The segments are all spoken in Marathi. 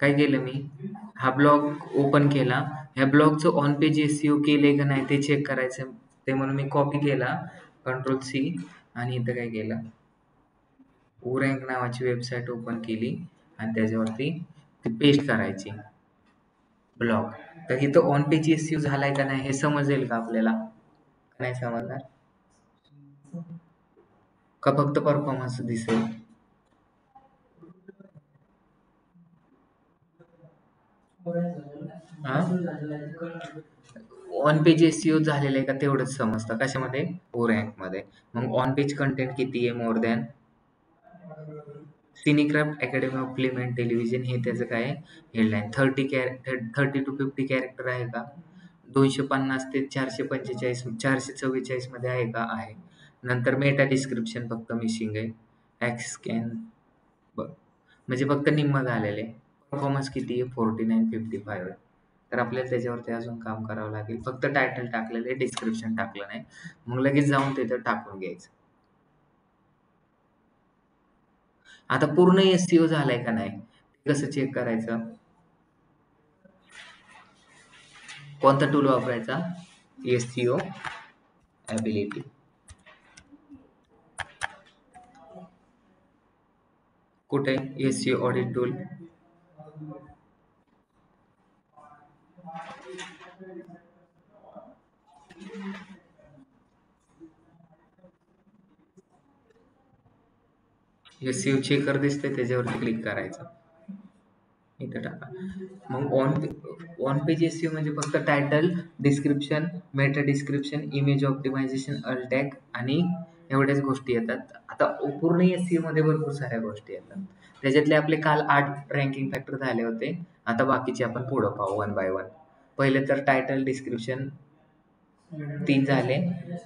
काय केलं मी, हा ब्लॉग ओपन केला. ह्या ब्लॉगचं ऑन पेज एसईओ केलंय का नाही ते चेक करायचं. ते म्हणून मी कॉपी केला, Ctrl+C, आणि इथं काय केलं, ओरँक नावाची वेबसाईट ओपन केली आणि त्याच्यावरती ती पेस्ट करायची ब्लॉग. तर इथं ऑन पेज एसईओ झालाय का नाही हे समजेल का आपल्याला? नाही समजणार का फक्त परफॉर्मन्स दिसेल? ऑन पेज एसईओ झालेलं आहे का तेवढंच समजतं. कशामध्ये? ओरँक मध्ये. मग ऑन पेज कंटेंट किती आहे? More than Cinecraft Academy of Film and Television हे त्याचं काय आहे, हेडलाईन. 30 to 50 कॅरेक्टर आहे का? 250 ते 445 444 मध्ये आहे का? आहे. नंतर मेटा डिस्क्रिप्शन फक्त मिसिंग आहे. ॲक्स स्कॅन म्हणजे फक्त निम्म झालेले. परफॉर्मन्स किती आहे? 4955 आहे. तर आपल्याला त्याच्यावरती अजून काम करावं लागेल. फक्त टायटल टाकलेलं आहे, डिस्क्रिप्शन टाकलं नाही. मग लगेच जाऊन तिथं टाकून घ्यायचं. आता पूर्ण एसईओ झालाय का नाही ते कसं चेक करायचं? कोणता टूल वापरायचा? SEO ability. कुठे? SEO audit tool. SEO checker दिसते त्याच्यावरती क्लिक करायचं. इथं टाका. मग ऑन पेज एसईओ म्हणजे फक्त title, description, meta description, image optimisation, alt tag आणि एवढ्याच गोष्टी येतात. आता पूर्ण एसईओ मध्ये भरपूर साऱ्या गोष्टी येतात. त्याच्यातले आपले काल 8 रँकिंग फॅक्टर झाले होते. आता बाकीचे आपण पुढं पाहू वन बाय वन. पहिले तर टायटल डिस्क्रिप्शन 3 झाले.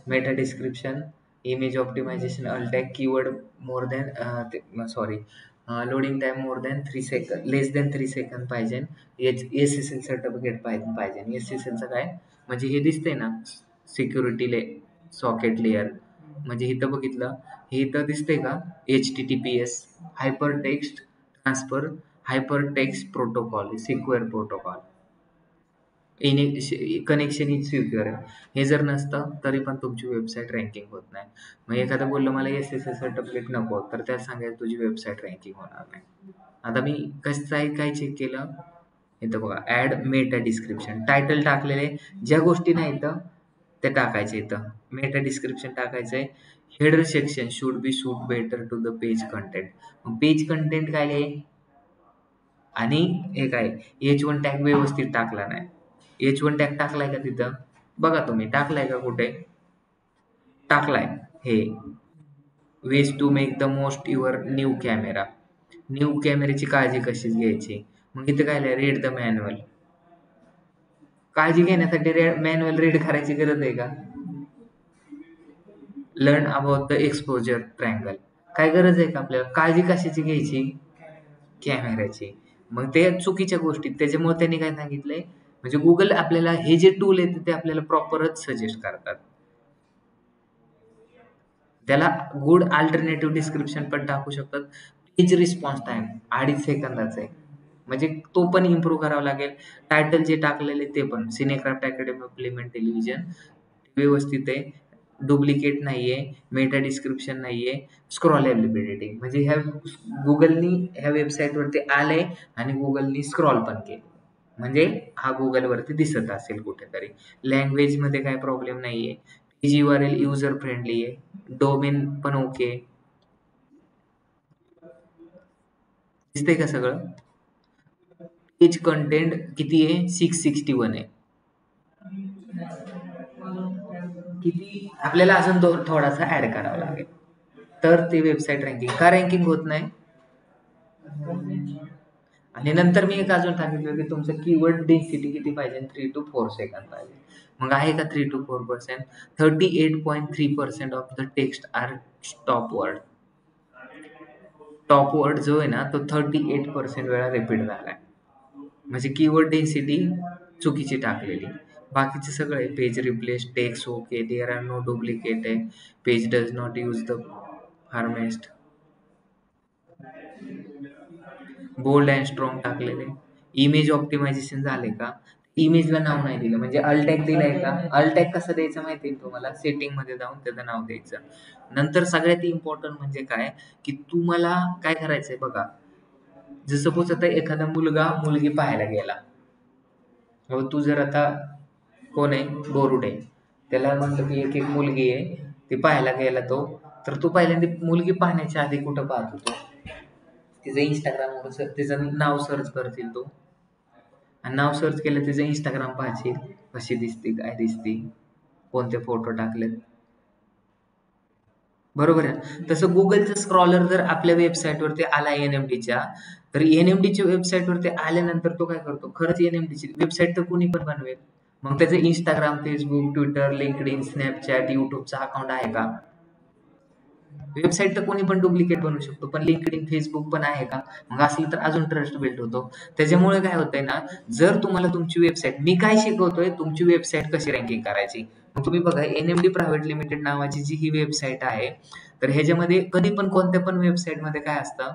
Meta description, image optimisation, alt tag, keyword more than sorry loading time more than 3 सेकंद, लेस दॅन 3 सेकंद पाहिजे. एस-एस-एल सर्टिफिकेट पाहिजे. एस-एस-एलचं काय म्हणजे हे दिसतंय ना, सिक्युरिटी सॉकेट लेअर. म्हणजे इथं बघितलं, हे इथं दिसतंय का? HTTPS hyper text transfer hyper text protocol, secure protocol. Connection is secure आहे. हे जर नसतं तरी पण तुमची वेबसाईट रँकिंग होत नाही. मग एखादं बोललं मला एस-एस-एल सर्टिफिकेट नको, तर त्याला सांगायचं तुझी वेबसाईट रँकिंग होणार नाही. आता मी कसं आहे काय चेक केलं, इथं बघा, ॲड मेटा डिस्क्रिप्शन. टायटल टाकलेले, ज्या गोष्टी नाही इथं त्या टाकायच्या. इथं मेटा डिस्क्रिप्शन टाकायचंय. Header section should be suit better to the page content. Page content काय आहे आणि हे काय, H1 टॅग व्यवस्थित टाकला नाही. H1 टॅग टाकलाय का तिथं? बघा तुम्ही टाकलाय का कुठे? टाकलाय. हे ways to make the most your new camera. New कॅमेऱ्याची काळजी कशी घ्यायची. मग इथं काय रीड द मॅन्युअल. काळजी घेण्यासाठी मॅन्युअल रीड करायची गरज आहे का? Learn about the exposure triangle. काय गरज आहे का आपल्याला? काळजी कशाची घ्यायची? कॅमेऱ्याची. मग ते चुकीच्या गोष्टी, त्याच्यामुळे त्यांनी काय सांगितलंय, म्हणजे गुगल आपल्याला हे जे टूल आहेत ते आपल्याला प्रॉपरच सजेस्ट करतात. त्याला गुड अल्टरनेटिव्ह डिस्क्रिप्शन पण टाकू शकतात. पेज रिस्पॉन्स टाइम 2.5 सेकंदाचा आहे. म्हणजे तो पण इम्प्रूव्ह करावा लागेल. टायटल जे टाकलेले ते पण Cinecraft Academy of Film and Television व्यवस्थित आहे. डुप्लिकेट नाहीये, मेटा डिस्क्रिप्शन नाहीये, स्क्रॉलेबिलिटी म्हणजे ह्या गुगलनी ह्या वेबसाईटवरती आलंय आणि गुगलनी स्क्रॉल पण केलं. म्हणजे हा गुगलवरती दिसत असेल कुठेतरी. लँग्वेजमध्ये काय प्रॉब्लेम नाहीये. पेज URL युजर फ्रेंडली आहे. डोमेन पण ओके. दिसतंय का सगळं? पेज कंटेंट किती आहे? 661 आहे. किती आपल्याला अजून थोडासा ऍड करावा लागेल तर ती वेबसाईट रँकिंग का रँकिंग होत नाही. आणि नंतर मी एक अजून सांगितलं की तुमचं कीवर्ड डेन्सिटी किती पाहिजे? 3 to 4 सेकंद पाहिजे. मग आहे का 3 to 4%? 38.3% of the text are stop word. Top word जो आहे ना तो 38% वेळा रिपीट झालाय. म्हणजे कीवर्ड डेन्सिटी चुकीची टाकलेली. बाकीचे सगळे page replace, text okay, there are no duplicate आहे, page does not use the format. Bold and strong टाकलेले. इमेज ऑप्टिमायझेशन झाले का? इमेजला नाव नाही दिलं म्हणजे अल्टॅग दिलाय का? अल्टॅग कसं द्यायचं माहिती आहे तुम्हाला? सेटिंग मध्ये जाऊन त्याचं नाव द्यायचं. नंतर सगळ्यात इम्पॉर्टंट म्हणजे काय, की तुम्हाला काय करायचंय बघा. जर सपोज आता एखादा मुलगा मुलगी पाहायला गेला, हो तू जर आता कोण आहे, बोरुडे, त्याला म्हटलं की एक एक मुलगी आहे ती पाहायला गेला तो, तर तू पहिल्यांदा मुलगी पाहण्याच्या आधी कुठं पाहत होतो? तिचं इंस्टाग्रामवर तिचं नाव सर्च करतील तो, आणि नाव सर्च केलं तिचं इंस्टाग्राम पाहशील, कशी दिसते काय दिसते, कोणते फोटो टाकलेत, बरोबर आहे. तसं गुगलचं स्क्रॉलर जर आपल्या वेबसाईटवरती आला एनएमडीच्या, तर एनएमडीच्या वेबसाईटवरती आल्यानंतर तो काय करतो, खरंच एनएमडीची वेबसाईट तर कुणी पण बनवेल. मग त्याचं Instagram, Facebook, Twitter, LinkedIn, Snapchat, युट्यूबचा अकाउंट आहे का? वेबसाईट तर कोणी पण डुप्लिकेट बनवू शकतो, पण लिंक्डइन, फेसबुक पण आहे का? मग असलं तर अजून ट्रस्ट बिल्ड होतो. त्याच्यामुळे काय होतंय ना, जर तुम्हाला तुमची वेबसाईट, मी काय शिकवतोय, तुमची वेबसाईट कशी रँकिंग करायची. मग तुम्ही बघा, एनएमडी प्रायव्हेट लिमिटेड नावाची जी ही वेबसाईट आहे, तर ह्याच्यामध्ये कधी पण कोणत्या पण वेबसाईटमध्ये काय असतं,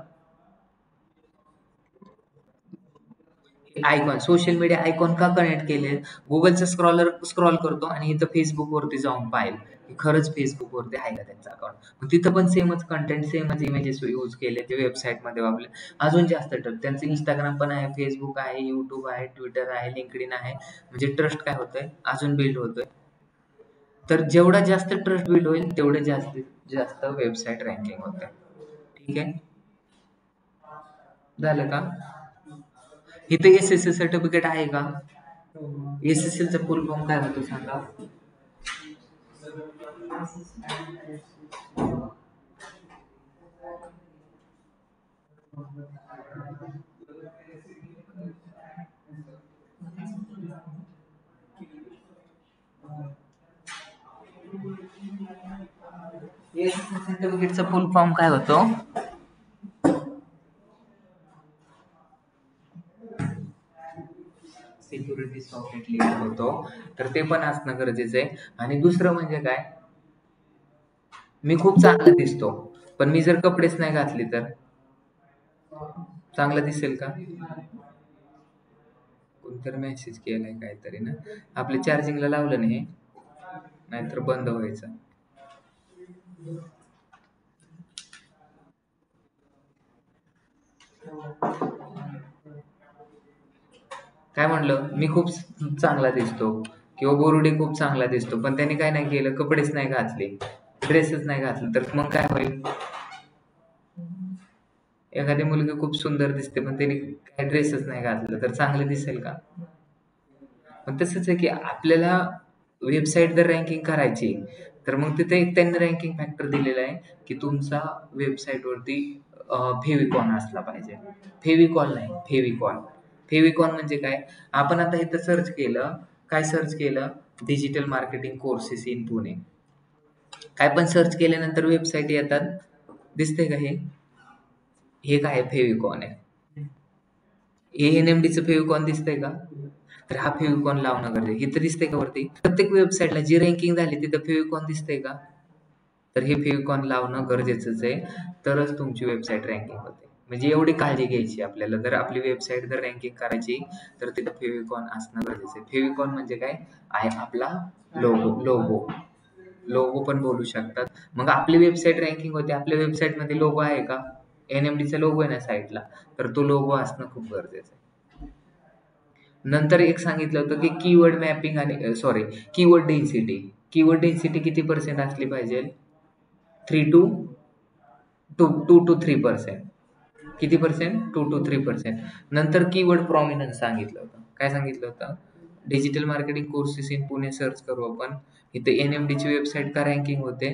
आयकॉन, सोशल मीडिया आयकॉन का कनेक्ट केले? गुगलचा स्क्रॉलर स्क्रॉल करतो आणि इथं फेसबुकवरती जाऊन पाहिल की खरंच फेसबुकवरती आहे का त्यांचं अकाउंट. मग तिथं पण सेमच कंटेंट, सेमच इमेजेस यूज केले ते वेबसाईटमध्ये वापरले. अजून जास्त ट्रस्ट, त्यांचं इंस्टाग्राम पण आहे, फेसबुक आहे, युट्यूब आहे, ट्विटर आहे, लिंक्डइन आहे, म्हणजे ट्रस्ट काय होतंय, अजून बिल्ड होतोय. तर जेवढा जास्त ट्रस्ट बिल्ड होईल तेवढे जास्तीत जास्त वेबसाईट रँकिंग होते. ठीक आहे, झालं का? इथे एस एस एल सर्टिफिकेट आहे का? एस एस एल चा फुल फॉर्म काय होतो सांगा? एस एस एल सर्टिफिकेटचा फुल फॉर्म काय होतो? सिक्युरिटी सॉकेट लिंक होतो, तर ते पण असणं गरजेचं आहे. आणि दुसरं म्हणजे काय, मी खूप चांगला दिसतो, पण मी जर कपडेच नाही घातले तर चांगलं दिसेल का? कोणतरी मेसेज केलाय काहीतरी ना, आपले चार्जिंगला लावलं नाही, नाहीतर बंद व्हायचं. काय म्हणलं, मी खूप चांगला दिसतो किंवा बोरुडे खूप चांगला दिसतो, पण त्याने काय नाही केलं, कपडेच नाही घातले, ड्रेसच नाही घातलं, तर मग काय होईल? एखादी मुलगी खूप सुंदर दिसते पण त्याने काय ड्रेसच नाही घातलं, तर चांगलं दिसेल का? पण तसंच आहे की आपल्याला वेबसाईट जर रँकिंग करायची, तर मग तिथे एक त्यांनी रँकिंग फॅक्टर दिलेला आहे की तुमचा वेबसाईटवरती फेविकॉन असला पाहिजे. फेविकॉल नाही, फेविकॉन. फेविकॉन म्हणजे काय? आपण आता इथं सर्च केलं, काय सर्च केलं, digital marketing courses in Pune. काय पण सर्च केल्यानंतर वेबसाईट येतात, दिसते का हे? हे काय फेविकॉन आहे. एएनएमडीचं फेविकॉन दिसतंय का? तर हा फेविकॉन लावणं गरजेचं. इथं दिसतंय का वरती? प्रत्येक वेबसाईटला जी रँकिंग झाली तिथं फेविकॉन दिसतंय का? तर हे फेविकॉन लावणं गरजेचंच आहे. तरच तुमची वेबसाईट रँकिंग होते. म्हणजे एवढी काळजी घ्यायची आपल्याला. जर आपली वेबसाईट जर रँकिंग करायची, तर तिथं फेविकॉन असणं गरजेचं आहे. फेविकॉन म्हणजे काय? आहे आपला लोगो. लोगो. लोगो पण बोलू शकतात. मग आपली वेबसाईट रँकिंग होते. आपल्या वेबसाईटमध्ये लोगो आहे का? एनएमडीचा लोगो आहे ना साईडला, तर तो लोगो असणं खूप गरजेचं आहे. नंतर एक सांगितलं होतं की कीवर्ड मॅपिंग आणि sorry, keyword density. Keyword density किती पर्सेंट असली पाहिजे? 3 टू 2 to 3%. किती पर्सेंट? 2 to 3%. नंतर कीवर्ड प्रॉमिनन्स सांगितलं होतं. काय सांगितलं होतं? Digital marketing courses in Pune search करू आपण. इथे एनएमडीची वेबसाईट का रँकिंग होते?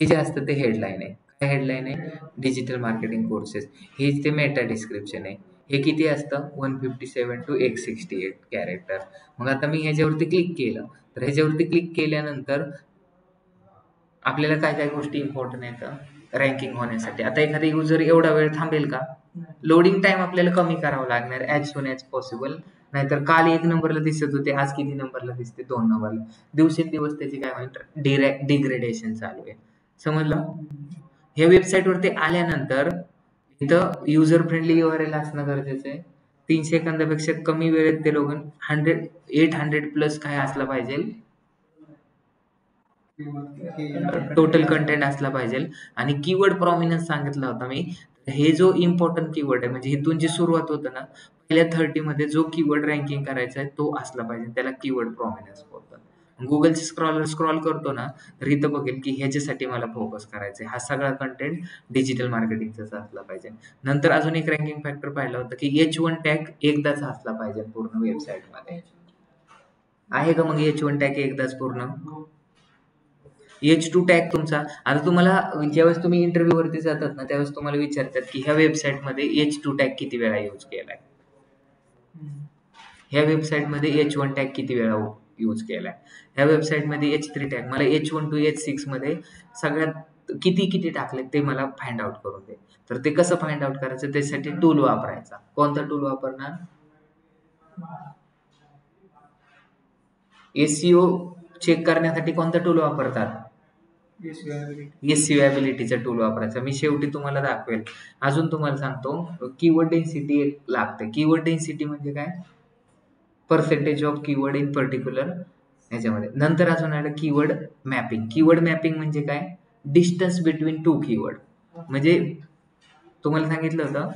हे जे असतं ते हेडलाईन आहे. काय हेडलाईन आहे? Digital marketing courses. हेच ते मेटा डिस्क्रिप्शन आहे. हे किती असतं? 157 to 868 कॅरेक्टर. मग आता मी ह्याच्यावरती क्लिक केलं. तर ह्याच्यावरती क्लिक केल्यानंतर आपल्याला काय काय गोष्टी इम्पॉर्टंट आहेत रँकिंग होण्यासाठी. आता एखादा युजर एवढा वेळ थांबेल का? लोडिंग टाइम आपल्याला कमी करावा लागणार ॲज सून ॲज पॉसिबल. नाहीतर काल 1 नंबरला दिसत होते, आज किती नंबरला दिसते? 2 नंबरला. दिवसेंदिवस त्याची काय होईल? डिग्रेडेशन चालू आहे. समजलं? ह्या वेबसाईटवरती आल्यानंतर इथं युजर फ्रेंडली URL असणं गरजेचं आहे. 3 सेकंदापेक्षा कमी वेळेत ते लॉगिन 800 प्लस काय असला पाहिजे, टोटल कंटेंट असला पाहिजे. आणि कीवर्ड प्रॉमिनन्स सांगितला होता मी. हे जो इम्पॉर्टंट कीवर्ड आहे, म्हणजे इथून जी सुरुवात होतं ना, पहिल्या 30 मध्ये जो कीवर्ड रँकिंग करायचा आहे तो असला पाहिजे, त्याला कीवर्ड प्रॉमिनन्स बोलतात. गुगलचे स्क्रॉल करतो ना, तर इथं बघेल की ह्याच्यासाठी मला फोकस करायचा आहे, हा सगळा कंटेंट डिजिटल मार्केटिंगचाच असला पाहिजे. नंतर अजून एक रँकिंग फॅक्टर पाहिला होता की H1 टॅग एकदाच असला पाहिजे पूर्ण वेबसाईटमध्ये. आहे का मग H1 टॅग एकदाच पूर्ण? H2 टॅग तुमचा, आता तुम्हाला ज्यावेळेस तुम्ही इंटरव्ह्यू वरती जातात ना, त्यावेळेस तुम्हाला विचारतात की ह्या वेबसाईटमध्ये H2 टॅग किती वेळा यूज केलाय, ह्या वेबसाईटमध्ये H1 टॅग किती वेळा यूज केलाय, ह्या वेबसाईटमध्ये H3 टॅग, मला H1 to H6 मध्ये सगळ्यात किती किती टाकले ते मला फाइंड आउट करून दे. तर ते कसं फाइंड आउट करायचं, त्यासाठी टूल वापरायचा. कोणता टूल वापरणार? SEO चेक करण्यासाठी कोणता टूल वापरतात? SEO ॲबिलिटीचा टूल वापरायचा. मी शेवटी तुम्हाला दाखवेल. अजून तुम्हाला सांगतो, कीवर्ड डेन्सिटी एक लागते. कीवर्ड डेन्सिटी म्हणजे काय? Percentage of keyword in particular ह्याच्यामध्ये. नंतर अजून आलं कीवर्ड मॅपिंग. कीवर्ड मॅपिंग म्हणजे काय? Distance between two keyword. म्हणजे तुम्हाला सांगितलं होतं,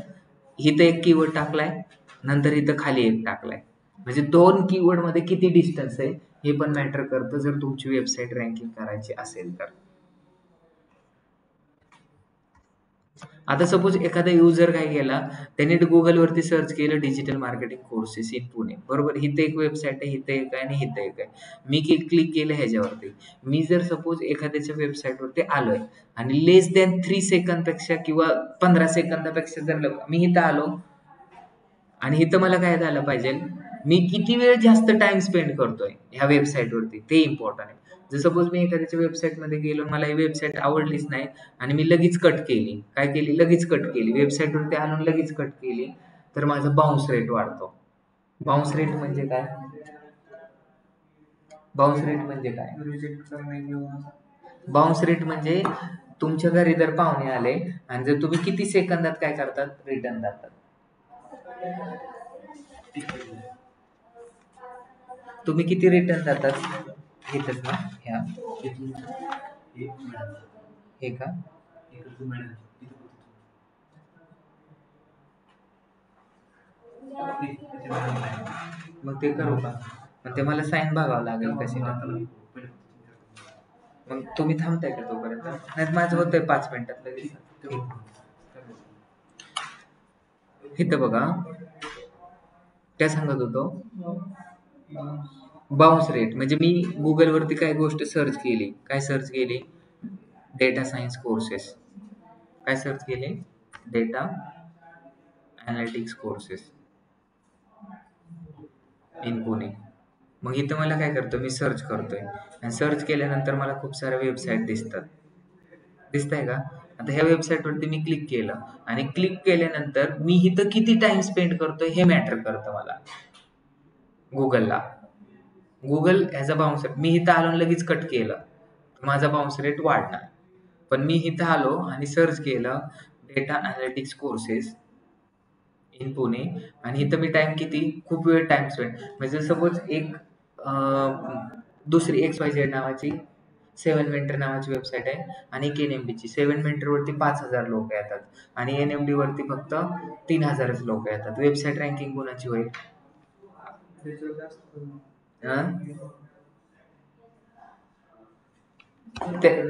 इथं एक कीवर्ड टाकलाय, नंतर इथं खाली एक टाकलाय, म्हणजे 2 कीवर्ड मध्ये किती डिस्टन्स आहे हे पण मॅटर करतं, जर तुमची वेबसाईट रँकिंग करायची असेल तर. आता सपोज एखादा युजर काय केला, त्याने गुगलवरती सर्च केलं digital marketing courses in Pune, बरोबर. इथे एक वेबसाईट आहे, इथे एक आहे आणि इथे एक आहे. मी क्लिक केलं ह्याच्यावरती. मी जर सपोज एखाद्याच्या वेबसाईटवरती आलोय आणि लेस दॅन 3 सेकंदपेक्षा किंवा 15 सेकंदापेक्षा जर मी इथं आलो आणि इथं मला काय झालं पाहिजे, मी किती वेळ जास्त टाइम स्पेंड करतोय ह्या वेबसाईटवरती ते इम्पॉर्टंट आहे. जर सपोज मी एखाद्याच्या वेबसाईटमध्ये गेलो, मला ही वेबसाईट आवडलीच नाही आणि मी लगेच कट केली, काय केली, लगेच कट केली, वेबसाईटवरती आणून लगेच कट केली, तर माझा बाउन्स रेट वाढतो. बाउन्स रेट म्हणजे काय? बाउन्स रेट म्हणजे काय? बाउन्स रेट म्हणजे तुमच्या घरी जर पाहुणे आले आणि जर तुम्ही किती सेकंदात काय करतात, रिटर्न जातात. तुम्ही किती रिटर्न जातात? घेतच ना ह्या हे का? मग ते करू का? मग ते मला साईन बघावं लागेल कशी टाकलं. मग तुम्ही थांबताय का तोपर्यंत? नाही माझं होतंय 5 मिनिटात लगेच. इथं बघा, काय सांगत होतो, बाउन्स रेट म्हणजे मी गुगलवरती काय गोष्ट सर्च केली, काय सर्च केली, डेटा सायन्स कोर्सेस. काय सर्च केले? Data analytics courses in Pune. मग इथं मला काय करतो, मी सर्च करतोय आणि सर्च केल्यानंतर मला खूप साऱ्या वेबसाईट दिसतात. दिसतंय का? आता ह्या वेबसाईटवरती मी क्लिक केलं आणि क्लिक केल्यानंतर मी इथं किती टाइम स्पेंड करतोय हे मॅटर करतं मला गुगलला. गुगल ह्याचा बाउन्स रेट, मी इथं आलो लगेच कट केलं, माझा बाउन्स रेट वाढणार. पण मी इथं आलो आणि सर्च केलं data analytics courses in Pune आणि इथं मी टाइम किती, खूप वेळ टाइम स्पेंड, म्हणजे सपोज एक दुसरी XYZ नावाची 7 मेंटर नावाची वेबसाईट आहे आणि एक NMD ची. 7 मेंटर वरती 5,000 लोक येतात आणि NMD वरती फक्त 3,000च लोक येतात. वेबसाईट रँकिंग कोणाची होईल?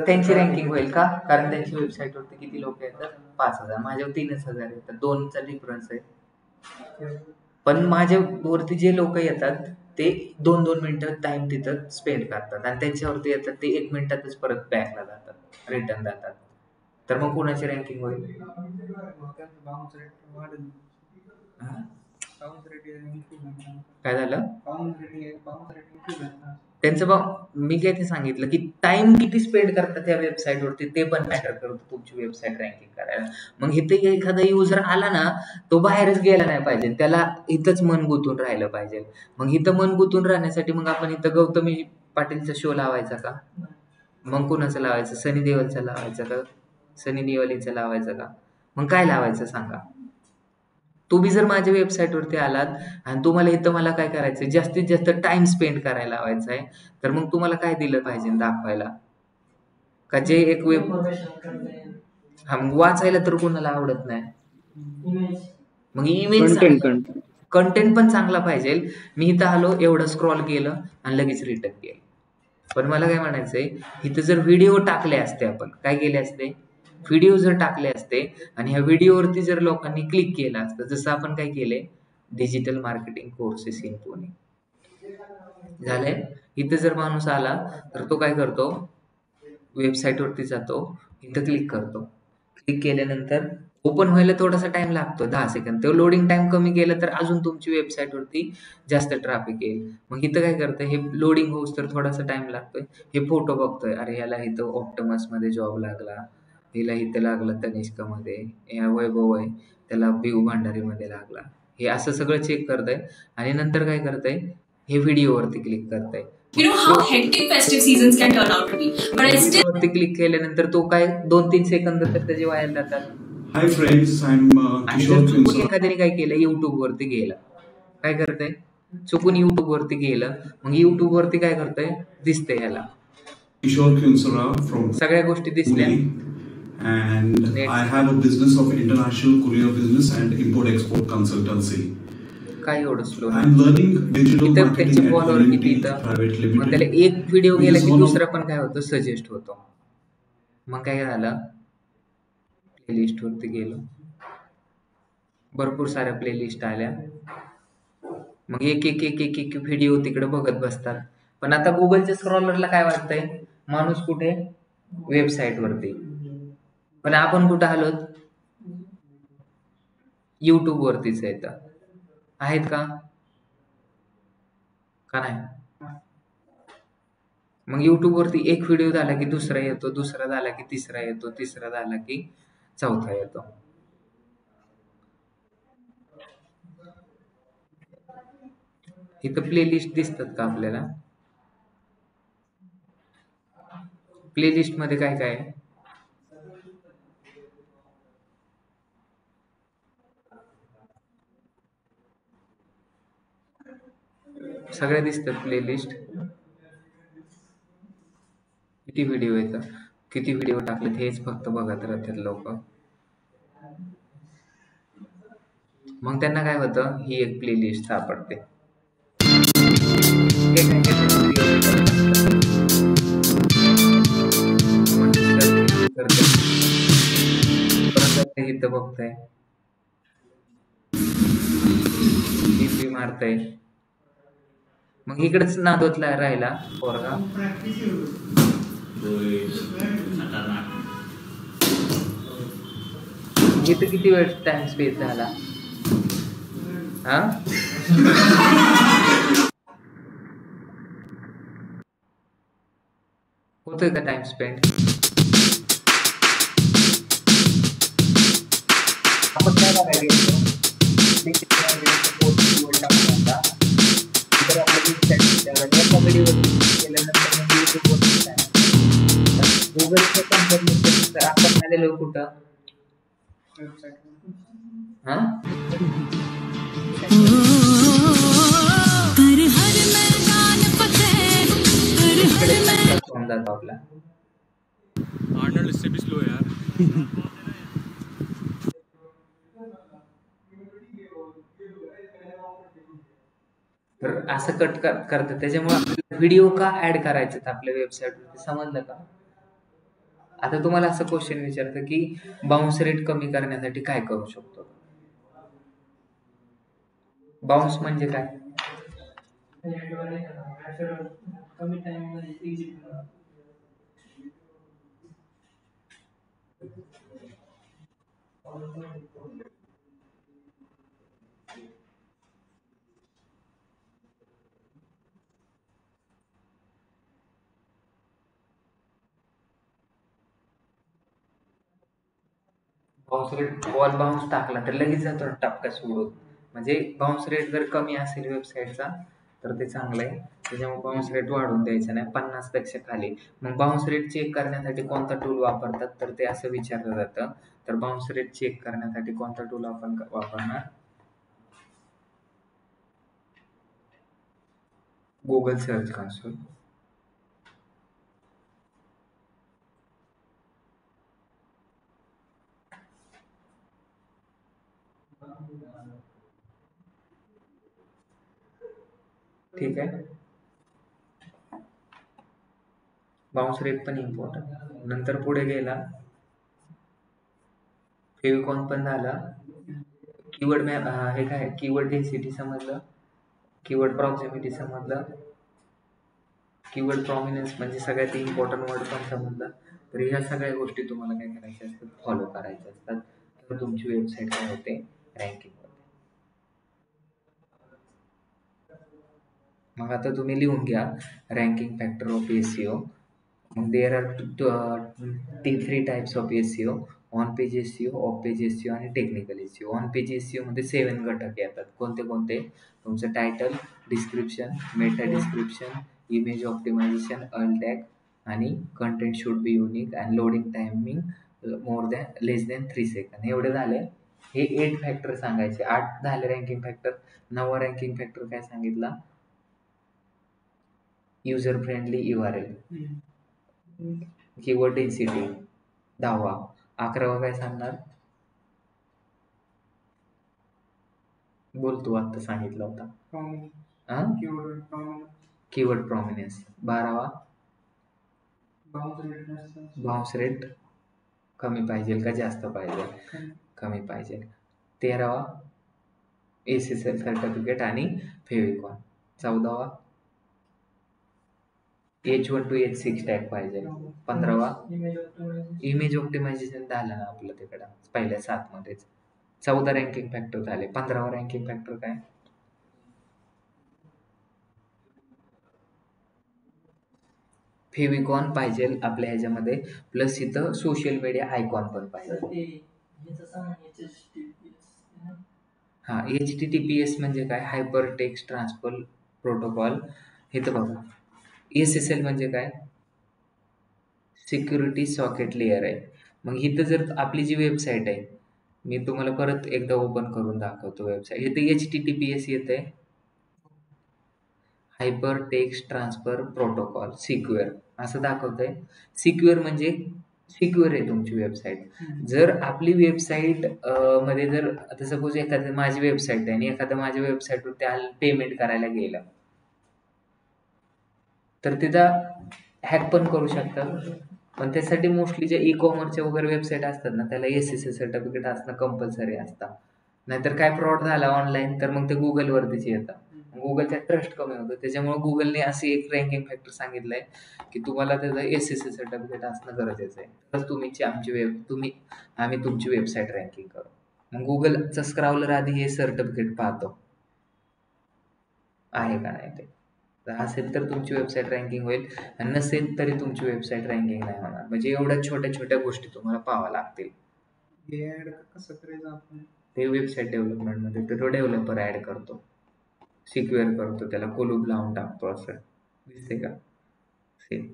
त्यांची रँकिंग होईल का? कारण त्यांची वेबसाईट वरती किती लोक येतात? 5,000. माझ्यावर 3,000 येतात, 2चा डिफरन्स आहे. पण माझ्या वरती जे लोक येतात ते 2-2 मिनिटं टाइम तिथं स्पेंड करतात आणि त्यांच्यावरती येतात ते 1 मिनिटातच परत बॅकला जातात, रिटर्न जातात. तर मग कोणाची रँकिंग होईल? काय झालं? त्यांचं मी काय ते सांगितलं की टाइम किती स्पेंड करतात त्या वेबसाईटवरती ते पण मॅटर करतं तुमची वेबसाईट रँकिंग करायला. मग इथे एखादा युजर आला ना, तो बाहेरच गेला नाही पाहिजे, त्याला इथंच मन गुंतून राहिलं पाहिजे. मग इथं मन गुंतून राहण्यासाठी मग आपण इथं गौतमी पाटीलचा शो लावायचा का? मग कुणाचं लावायचं? सनी देओलचा लावायचा का? सनी देओलीचा लावायचा का? मग काय लावायचं सांगा. तुम्ही जर माझ्या वेबसाईटवरती आलात आणि तुम्हाला इथं मला काय करायचंय, जास्तीत जास्त टाइम स्पेंड करायला लावायचा आहे, तर मग तुम्हाला काय दिलं पाहिजे दाखवायला? का जे एक वेब मग वाचायला तर कोणाला आवडत नाही. मग इमेज कंटेंट कंटेंट पण चांगला पाहिजे. मी इथं आलो, एवढं स्क्रॉल केलं आणि लगेच रिटर्न केलं. पण मला काय म्हणायचंय, इथं जर व्हिडिओ टाकले असते, आपण काय केले असते, व्हिडिओ जर टाकले असते आणि ह्या व्हिडिओवरती जर लोकांनी क्लिक केलं असतं, जसं आपण काय केले, digital marketing courses in Pune झालंय. इथं जर माणूस आला तर तो काय करतो, वेबसाईटवरती जातो, इथं क्लिक करतो. क्लिक केल्यानंतर ओपन व्हायला थोडासा टाइम लागतो, 10 सेकंद. तो लोडिंग टाइम कमी केला तर अजून तुमची वेबसाईटवरती जास्त ट्रॅफिक येईल. मग इथं काय करतं, हे लोडिंग होऊस तर थोडासा टाइम लागतोय. हे फोटो बघतोय, अरे याला इथं ऑप्टिमसमध्ये जॉब लागला, हिला इथं लागला तनिष्कामध्ये, या वैभव आहे त्याला बिहू भांडारीमध्ये लागला. हे असं सगळं चेक करतंय आणि नंतर काय करतंय, हे व्हिडिओवरती क्लिक करतंय. You know how hectic festive seasons can turn out to be, but I still व्हिडिओवरती क्लिक केल्यानंतर तो काय 2-3 सेकंद तर त्याचे वाया जातात. Hi friends, I'm आणि Kishore जर चुकून Kinsara. एखाद्याने काय केलं, YouTube वरती गेलं, काय करतंय, चुकून YouTube वरती गेलं, मग YouTube वरती काय करतंय, दिसतंय ह्याला Kishore Kinsara from सगळ्या गोष्टी दिसल्या. Pune, and Net. I have a business of international courier business and import-export consultancy. काय एवढं स्लो I'm learning digital इथं marketing त्याचे at फॉलोअर किती L&T इथं, Private मग त्याला Limited. एक व्हिडिओ It गेला is की one of दुसरा पण काय होतं, सजेस्ट होतो. मग काय झालं, प्लेलिस्ट वरती गेलो, भरपूर साऱ्या प्लेलिस्ट आल्या. मग एक एक एक एक एक व्हिडिओ तिकडे बघत बसतात. पण आता गुगलच्या स्क्रॉलरला काय वाटतंय, माणूस कुठे, वेबसाईट वरती. पण आपण कुठं आलोत, युट्यूब वरतीच येतं आहेत का नाही. मग युट्यूब वरती एक व्हिडिओ झाला की दुसरा येतो, दुसरा झाला की तिसरा येतो, तिसरा झाला की चौथा येतो. इथं प्लेलिस्ट दिसतात का आपल्याला, प्लेलिस्ट मध्ये काय काय आहे, सगळ्या दिसतात प्लेलिस्ट. किती व्हिडिओ येतात, किती व्हिडिओ टाकलेत हेच फक्त बघत राहतात लोक. मग त्यांना काय होतं, ही एक प्लेलिस्ट सापडते. हे काय करतात, video करत असतात. मग दुसऱ्या करतात. परत इथं बघताय, डीपी मारताय. मग इकडेच नादवतला राहिला पोरगा. इथं किती वेळ टाइम स्पेस झाला, हा होतोय का टाइम स्पेंड. आपण काय बघायला गेलो, गुगलचं कन्फर्मेशन आपण आलेलो कुठं, हा जातो आपला. आर्नल्ड इससे भी स्लो है यार. तर असं कट करतात. त्याच्यामुळे आपल्याला व्हिडिओ का ऍड करायचे आपल्या वेबसाईटवरती, समजलं का. आता तुम्हाला असं क्वेश्चन विचारतं की बाउन्स रेट कमी करण्यासाठी काय करू शकतो. बाउन्स म्हणजे काय, बाउन्स रेट, बॉल बाउन्स टाकला तर लगेच जातो टपका सोडून. म्हणजे बाउन्स रेट जर कमी असेल वेबसाईटचा तर ते चांगलं आहे. त्याच्यामुळे बाउन्स रेट वाढवून द्यायचं नाही 50 पेक्षा खाली. मग बाउन्स रेट चेक करण्यासाठी कोणता टूल वापरतात तर ते असं विचारलं जातं. तर बाउन्स रेट चेक करण्यासाठी कोणता टूल आपण वापरणार? Google search console. ठीक आहे. बाउन्स रेट पण इम्पॉर्टंट. नंतर पुढे गेला फेविकॉन पण झाला. कीवर्ड मॅप हे काय कीवर्ड डेन्सिटी समजलं, कीवर्ड प्रॉक्सिमिटी समजलं, कीवर्ड प्रॉमिनन्स म्हणजे सगळ्यात इम्पॉर्टंट वर्ड पण समजला. तर ह्या सगळ्या गोष्टी तुम्हाला काय करायच्या असतात, फॉलो करायच्या असतात. तर तुमची वेबसाईट काय होते, रँकिंग होते. मग आता तुम्ही लिहून घ्या रँकिंग फॅक्टर ऑफ एसईओ. मग there are 3 types of SEO: on page SEO, off page SEO आणि technical SEO. On page SEO मध्ये 7 घटक येतात. कोणते कोणते? तुमचं title, description, meta description, image optimisation, alt tag आणि content should be unique and loading timing less than 3 second. एवढे झाले. हे 8 फॅक्टर सांगायचे. 8 झाले रँकिंग फॅक्टर. 9वा रँकिंग फॅक्टर काय सांगितला? User friendly URL, keyword density. 10वा. 11वा काय सांगणार? बोल तू, आत्ता सांगितला होता. Keyword prominence. 12वा बाउन्स रेट कमी पाहिजे का जास्त पाहिजे? कमी पाहिजे. 13वा SSL सर्टिफिकेट आणि फेविकॉन. 14वा H1 to H6 टॅग पाहिजे. 15वा इमेज ऑप्टिमायझेशन झालं ना आपलं तिकडं पहिल्या 7 मध्येच. 14 रँकिंग फॅक्टर झाले. 15वा रँकिंग फॅक्टर काय? फेविकॉन पाहिजे आपल्या ह्याच्यामध्ये, प्लस इथं सोशल मीडिया आयकॉन पण पाहिजे. हा, HTTPS म्हणजे काय? Hyper text transfer protocol. हे तर बघा. SSL म्हणजे काय? सिक्युरिटी सॉकेट लेअर आहे. मग इथं जर आपली जी वेबसाईट आहे, मी तुम्हाला परत एकदा ओपन करून दाखवतो वेबसाईट. इथे HTTPS येते, hyper text transfer protocol secure असं दाखवतंय. सिक्युअर म्हणजे सिक्युअर आहे तुमची वेबसाईट. जर आपली वेबसाईट मध्ये जर आता सपोज माझी वेबसाईट आहे आणि एखादं माझ्या वेबसाईटवर त्याला पेमेंट करायला गेलं तर तिथं हॅक पण करू शकतात. पण त्यासाठी मोस्टली जे ई-कॉमर्सच्या वगैरे वेबसाईट असतात ना, त्याला SSL सर्टिफिकेट असणं कंपल्सरी असतं. नाहीतर काय फ्रॉड झाला ऑनलाईन तर मग ते गुगलवरतीच येतं. गुगलचा ट्रस्ट कमी होतो. त्याच्यामुळे गुगलने अशी एक रँकिंग फॅक्टर सांगितलंय की तुम्हाला त्याचं SSL सर्टिफिकेट असणं गरजेचं आहे. तर आम्ही तुमची वेबसाईट रँकिंग करू. मग गुगलचं स्क्रॉलर आधी हे सर्टिफिकेट पाहतो आहे का नाही ते. असेल तर तुमची वेबसाईट रँकिंग होईल आणि नसेल तरी तुमची वेबसाईट रँकिंग नाही होणार. म्हणजे एवढ्या छोट्या छोट्या गोष्टी तुम्हाला पाहाव्या लागतील. कसं करायचं आपण? ते वेबसाईट डेव्हलपमेंटमध्ये तो डेव्हलपर ऍड करतो, सिक्युअर करतो, त्याला कुलूप लावून टाकतो. असं दिसते का? सेम.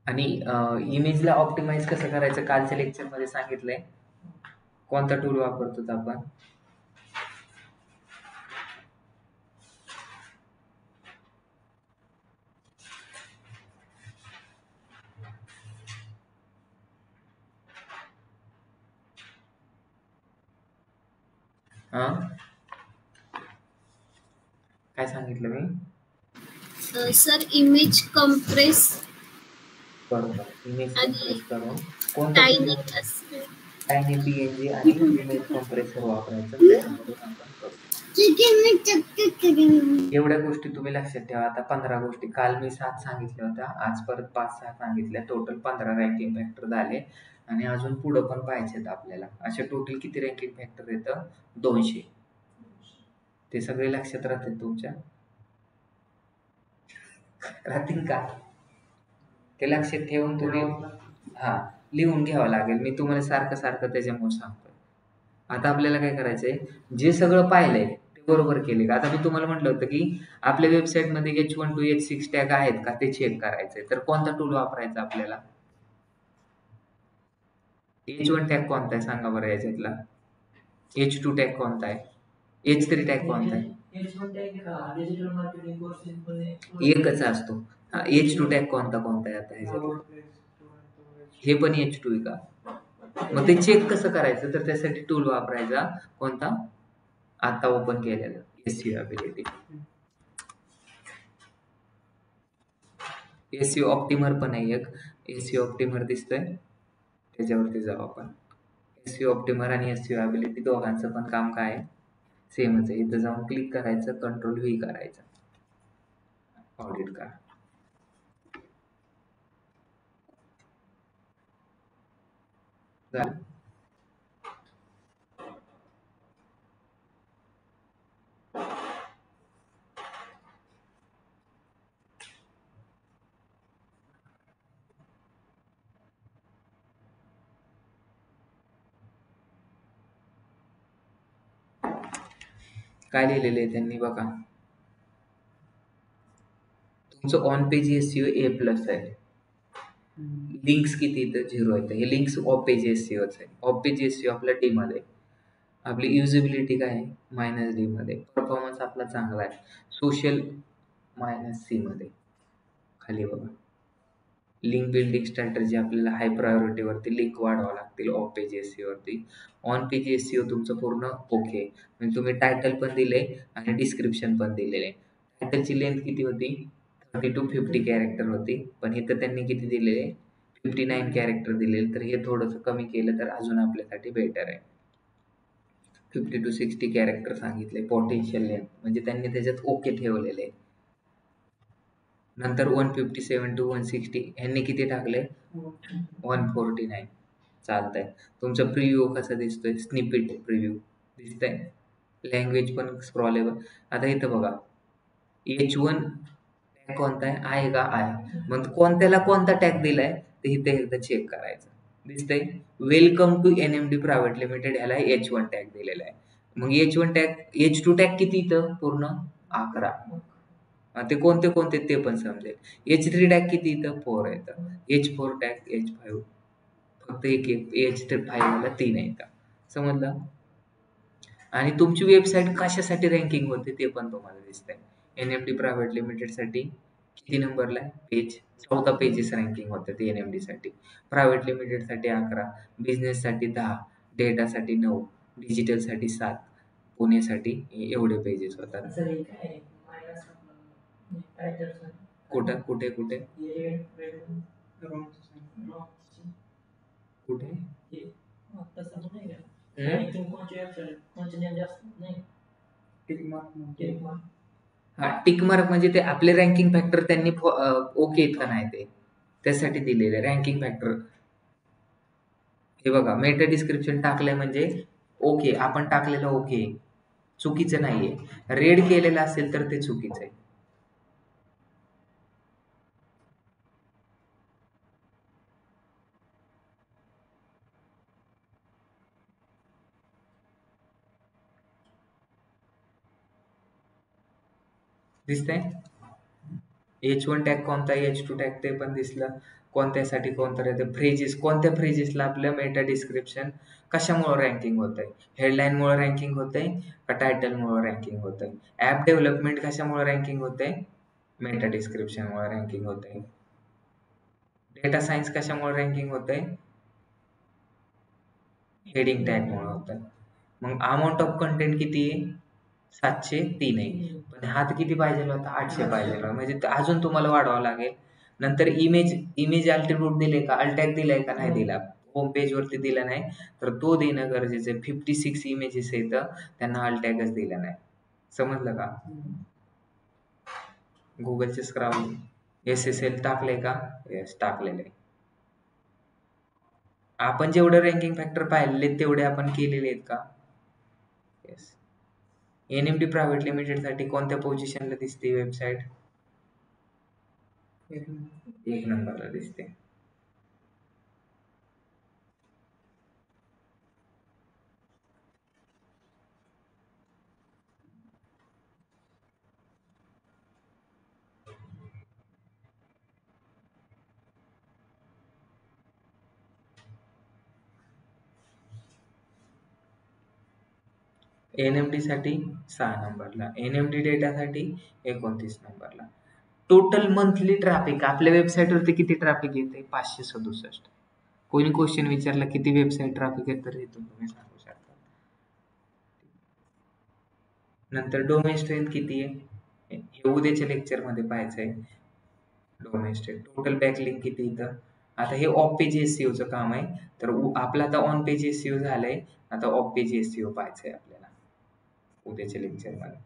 आणि इमेजला ऑप्टिमाइज कसं करायचं कालच्या लेक्चरमध्ये सांगितलंय. कोणता टूल वापरतो आपण? काय सांगितलं मी? Sir image compress. बरोबर. इमेज कम्प्रेस करून कोणतं टायनी PNG आणि इमेज कम्प्रेसर वापरायचं. त्याच्यामधून आपण करू. एवढ्या गोष्टी तुम्ही लक्षात ठेवा. आता 15 गोष्टी. काल मी 7 सांगितल्या होत्या, आज परत 5-6 सांगितल्या. टोटल 15 रँकिंग फॅक्टर झाले आणि अजून पुढं पण पाहिजेत आपल्याला. असे टोटल किती रँकिंग फॅक्टर येतं? 200. ते सगळे लक्षात राहतील तुमच्या? राहतील का? ते लक्षात ठेवून तुम्ही लिहून घ्यावं लागेल. मी तुम्हाला सारखं सारखं त्याच्यामुळे सांगतोय. आता आपल्याला काय करायचंय, जे सगळं पाहिलंय ते बरोबर केले का. आता मी तुम्हाला म्हटलं होतं की आपल्या वेबसाईटमध्ये H1 to H6 टॅग आहेत का ते चेक करायचंय. तर कोणता टूल वापरायचा आपल्याला? H1 टॅग कोणता आहे सांगा बरं याच्यातला. H2 टॅग कोणता आहे? H3 टॅग कोणता आहे? एकच असतो. H2 टॅग कोणता कोणता आहे आता ह्याच्यातला? हे पण H2 आहे का? मग ते चेक कसं करायचं, तर त्यासाठी टूल वापरायचा कोणता, आता ओपन केलेला SEO ability. SEO ऑप्टिमर पण आहे एक. SEO ऑप्टिमर दिसतंय, त्याच्यावरती जाऊ आपण. SEO ऑप्टिमर आणि SEO ability दोघांचं पण काम काय आहे, सेमच आहे. इथं जाऊन क्लिक करायचं, कंट्रोल V करायचं, ऑडिट करा. झालं. काय लिहिलेलं आहे त्यांनी बघा. तुमचं ऑन पेज SEO A+ आहे. लिंक्स किती इथं 0 आहेत. हे लिंक्स ऑफ पेज SEOच आहे. ऑफ पेज SEO आपला D मध्ये. आपली युजेबिलिटी काय आहे, -D मध्ये. परफॉर्मन्स आपला चांगला आहे. सोशल -C मध्ये. खाली बघा. लिंक बिल्डिंग स्ट्रॅटर्जी आपल्याला हाय प्रायोरिटीवरती लिंक वाढवावं लागतील ऑफ पेज SEO वरती. ऑन पेज SEO तुमचं पूर्ण ओके. म्हणजे तुम्ही टायटल पण दिले आणि डिस्क्रिप्शन पण दिलेले. टायटलची लेंथ किती होती, 30 to 50 कॅरेक्टर होती, पण इथं त्यांनी किती दिलेले, 59 कॅरेक्टर दिलेले. तर हे थोडंसं कमी केलं तर अजून आपल्यासाठी बेटर आहे. 50 to 60 कॅरेक्टर सांगितले पोटेन्शियल लेंथ, म्हणजे त्यांनी त्याच्यात ओके ठेवलेले. नंतर 157 to 160 ह्यांनी किती टाकले, 149. चालतंय. तुमचा प्रिव्ह्यू कसा दिसतोय, स्निपेट प्रिव्ह्यू दिसतंय. लँग्वेज पण स्क्रॉलेबल. आता इथं बघा, H1 टॅग कोणता आहे का आहे. मग कोणत्याला कोणता टॅग दिलाय ते इथे एकदा चेक करायचं. दिसतंय welcome to NMD private limited, ह्याला H1 टॅग दिलेला आहे. मग H1 टॅग, H2 टॅग किती इथं पूर्ण 11. ते कोणते कोणते ते पण समजेल. H3 टॅग किती इथं 4 येतं. H4 टॅग, H5 फक्त एक H5 ला 3 येतं. समजलं. आणि तुमची वेबसाईट कशासाठी रँकिंग होते ते पण तुम्हाला दिसतंय. NMD प्रायव्हेट लिमिटेड साठी किती नंबरला आहे, पेज 14 पेजेस रँकिंग होतात NMD साठी. प्रायव्हेट लिमिटेड साठी 11, बिझनेस साठी 10, डेटा साठी 9, डिजिटल साठी 7, पुणे साठी एवढे पेजेस होतात. कुठे कुठे कुठे कुठे हा टिक मार्क म्हणजे ते आपले रँकिंग फॅक्टर त्यांनी ओके आहेत का नाही ते त्यासाठी दिलेले रँकिंग फॅक्टर. हे बघा, मेटा डिस्क्रिप्शन टाकलंय म्हणजे ओके, आपण टाकलेलं ओके, चुकीचं नाहीये. रेड केलेलं असेल तर ते चुकीचं आहे. दिसतंय. H1 टॅग कोणता, H2 टॅग ते पण दिसलं. कोणत्यासाठी कोणतं राहतं, फ्रेजेस, कोणत्या फ्रेजेसला आपलं मेटा डिस्क्रिप्शन कशामुळे रँकिंग होतंय, हेडलाईनमुळे रँकिंग होतंय का टायटलमुळे रँकिंग होतंय. ॲप डेव्हलपमेंट कशामुळे रँकिंग होतंय, मेटा डिस्क्रिप्शनमुळे रँकिंग होतंय. डेटा सायन्स कशामुळे रँकिंग होतंय, हेडिंग टॅगमुळे होतंय. मग अमाऊंट ऑफ कंटेंट किती आहे, 703 आहे. पण हात किती पाहिजे होता, 800 पाहिजे होता. म्हणजे अजून तुम्हाला वाढवावं लागेल. नंतर इमेज अल्ट्रिब्यूट दिले का, अल्टॅग दिलाय का नाही दिला, होम पेज वरती दिला नाही तर तो देणं गरजेचं आहे. 56 इमेजेस आहेत, त्यांना अल्टॅगच दिला नाही. समजलं का. गुगलचे स्क्राउल SSL टाकले का, येस टाकलेलं आहे. आपण जेवढे रँकिंग फॅक्टर पाहिलेले तेवढे आपण केलेले आहेत का, येस. NMD प्रायव्हेट लिमिटेड साठी कोणत्या पोझिशनला दिसते वेबसाईट, 1 नंबरला दिसते. NMD साठी 6 नंबरला, NMD डेटासाठी 29 नंबरला. टोटल मंथली ट्रॅफिक आपल्या वेबसाईटवरती किती ट्रॅफिक येते? 567. कोणी क्वेश्चन विचारला किती वेबसाईट ट्रॅफिक आहे तर इथून तुम्ही सांगू शकता. नंतर डोमेन स्ट्रेंथ किती आहे हे उद्याच्या लेक्चरमध्ये पाहायचं आहे. डोमेन स्ट्रेंथ टोटल बॅकलिंक किती इथं. आता हे ऑफ पेज एसईओचं काम आहे. तर आपलं आता ऑन पेज एसईओ झालंय, आता ऑफ पेज एसईओ पाहायचं आहे आपल्याला उद्याच्या लेक्चरमध्ये.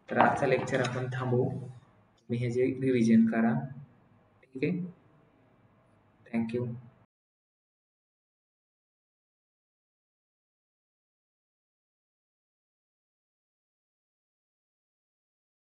तर आजचा लेक्चर आपण थांबवू. तुम्ही हे जे रिव्हिजन करा. ठीक आहे. थँक्यू.